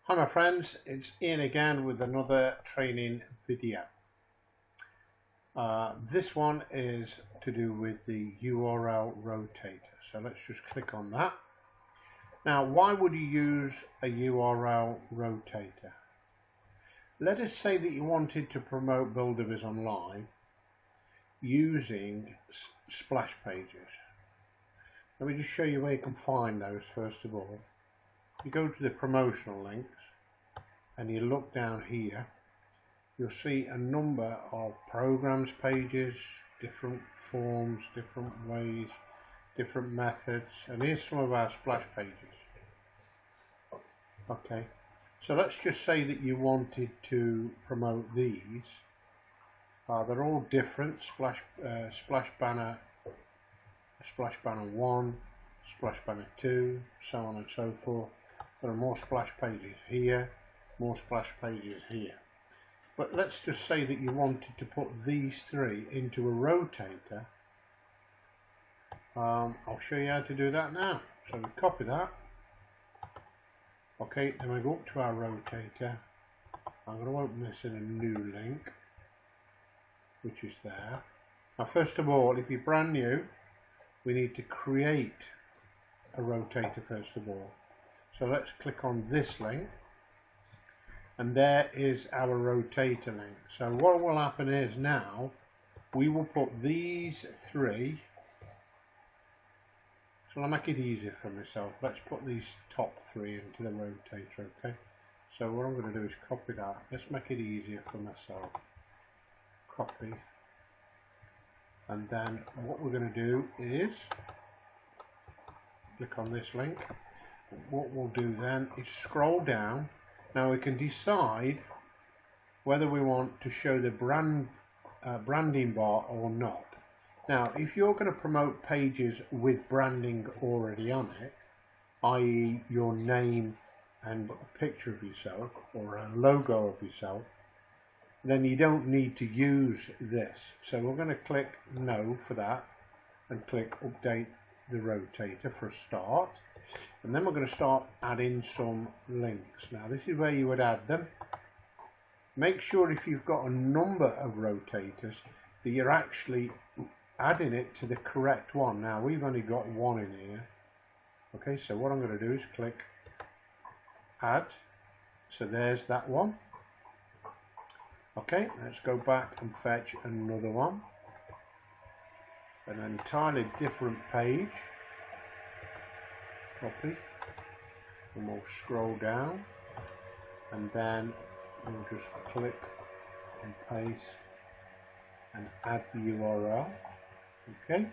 Hi my friends, it's Ian again with another training video. This one is to do with the URL Rotator. So let's just click on that. Now, why would you use a URL Rotator? Let us say that you wanted to promote Buildabizonline using splash pages. Let me just show you where you can find those first of all. You go to the promotional links and you look down here, you'll see a number of programs pages, different forms, different ways, different methods, and here's some of our splash pages. Okay, so let's just say that you wanted to promote these. They're all different, splash banner 1, splash banner 2, so on and so forth. There are more splash pages here, more splash pages here. But let's just say that you wanted to put these three into a rotator. I'll show you how to do that now. So we copy that. Okay, then we go up to our rotator. I'm going to open this in a new link, which is there. Now first of all, if you're brand new, we need to create a rotator first of all. So let's click on this link, and there is our rotator link. So what will happen is now we will put these three. So I'll make it easier for myself. Let's put these top three into the rotator, okay? So what I'm going to do is copy that. Let's make it easier for myself. Copy. And then what we're going to do is click on this link. What we'll do then is scroll down. Now we can decide whether we want to show the branding bar or not. Now if you're going to promote pages with branding already on it, i.e. your name and a picture of yourself or a logo of yourself, then you don't need to use this. So we're going to click no for that and click update the rotator for a start, and then we're going to start adding some links. Now this is where you would add them. Make sure if you've got a number of rotators that you're actually adding it to the correct one. Now we've only got one in here. Okay, so what I'm going to do is click add. So there's that one. Okay, let's go back and fetch another one, an entirely different page. Copy, and we'll scroll down, and then we'll just click and paste and add the URL. Okay,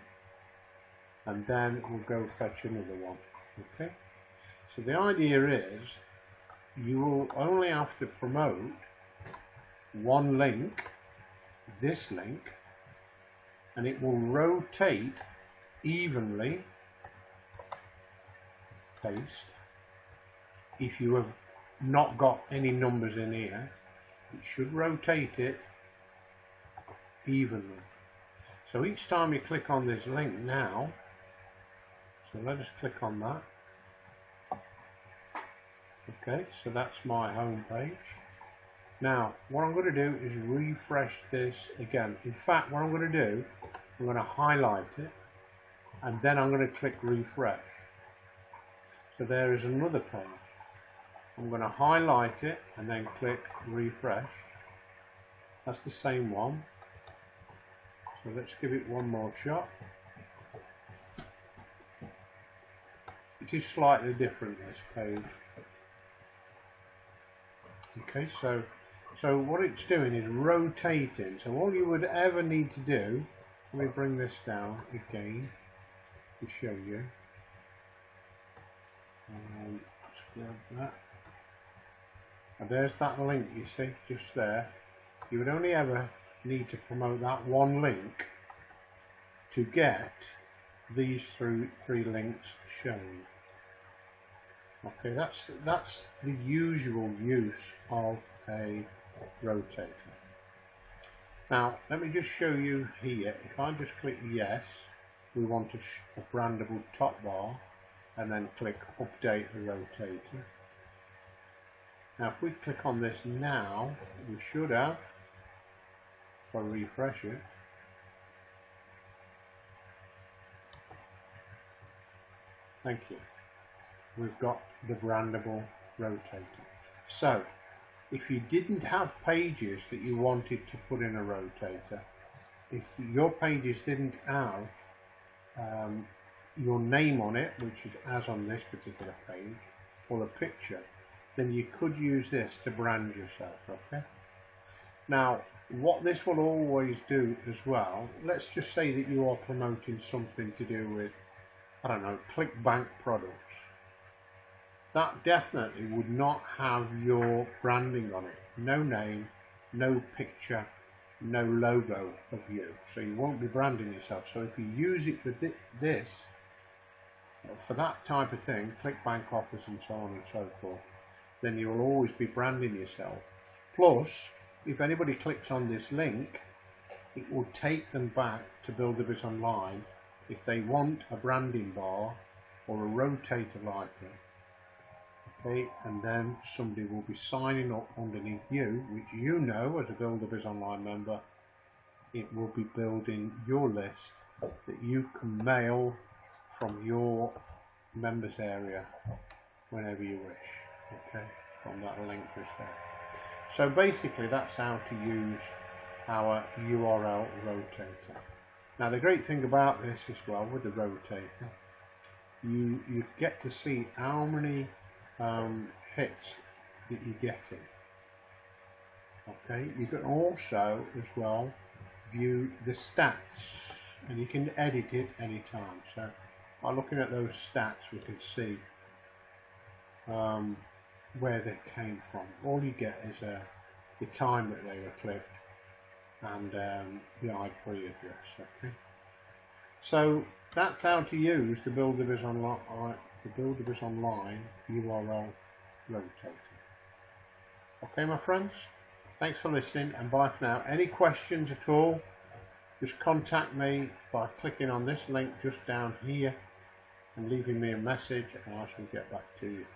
and then we'll go fetch another one. Okay, so the idea is you will only have to promote one link, this link, and it will rotate evenly. Paste. If you have not got any numbers in here, it should rotate it evenly. So each time you click on this link now, so let us click on that. Okay, so that's my home page. Now what I'm going to do is refresh this again. In fact, what I'm going to do, I'm going to highlight it and then I'm going to click refresh. So there is another page. I'm going to highlight it and then click refresh. That's the same one. So let's give it one more shot. It is slightly different, this page. Okay, so what it's doing is rotating. So all you would ever need to do, let me bring this down again to show you. Let's grab that. And there's that link, you see, just there. You would only ever need to promote that one link to get these three links shown. Okay, that's the usual use of a rotator. Now let me just show you here. If I just click yes, we want a brandable top bar, and then click update the rotator. Now if we click on this now, we should have, if I refresh it, thank you, we've got the brandable rotator. So if you didn't have pages that you wanted to put in a rotator, if your pages didn't have your name on it, which is as on this particular page, or a picture, then you could use this to brand yourself. Okay. Now what this will always do as well, let's just say that you are promoting something to do with, I don't know, ClickBank products. That definitely would not have your branding on it. No name, no picture, no logo of you. So you won't be branding yourself. So if you use it for this, for that type of thing, ClickBank offers and so on and so forth, then you will always be branding yourself. Plus, if anybody clicks on this link, it will take them back to Buildabizonline if they want a branding bar or a rotator like it. Okay, and then somebody will be signing up underneath you, which you know as a Buildabizonline member, it will be building your list that you can mail from your members area whenever you wish. Okay, from that link just there. So basically that's how to use our URL rotator. Now the great thing about this as well with the rotator, you get to see how many hits that you're getting. Okay, you can also as well view the stats, and you can edit it anytime. So by looking at those stats, we can see where they came from. All you get is the time that they were clicked and the IP address. Okay, so that's how to use the Buildabizonline URL Rotator. Okay, my friends, thanks for listening, and bye for now. Any questions at all, just contact me by clicking on this link just down here and leaving me a message, and I shall get back to you.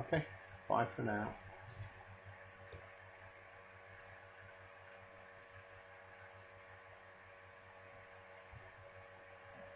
Okay, bye for now.